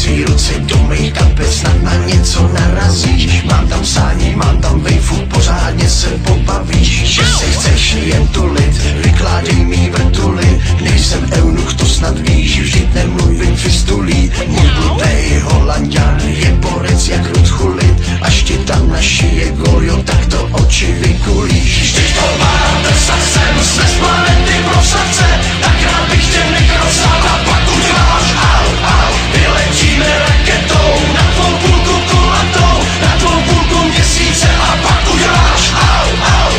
svý ruce do mých kapes, snad na něco narazíš. Mám tam sání, mám tam vejfu, pořádně se pobavíš. Že se chceš jen tulit, vykládej mý vrtuly. Nejsem eunuch, to snad víš, vždyť nemluvím fistulí. Můj bludej Holanďan je borec jak Ruth Gullit. Až ti tam našije gol, jo, tak to oči vykulíš. Vždyť to mám, drsat sem, jsme z planety pro srdce. Tak rád bych tě nekrosal a pak uděláš au, au. Vyletíme raketou na tvou půlku kulatou, na tvou půlku měsíce a pak uděláš au, au.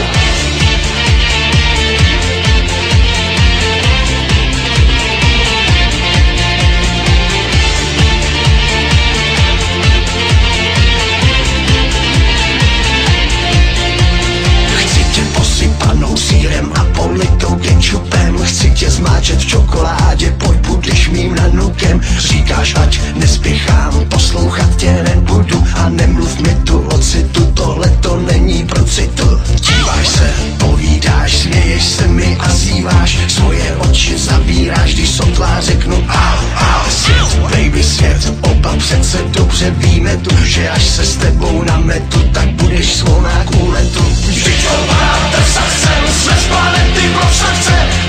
Sýrem a politou kečupem, chci tě zmáčet v čokoládě, pojď budeš mým nanukem. Říkáš, ať nespěchám, poslouchat tě nebudu a nemluv mi tu o citu, tohle to není pro citu. Díváš se, povídáš, směješ se mi a zýváš, svoje oči zavíráš, když sotlá řeknu au, au. Svět, baby svět, oba přece dobře víme tu, že až se s tebou nametu, tak budeš svou na kuletu. Vždyť to má drsat sem, jsme z planety pro srdce.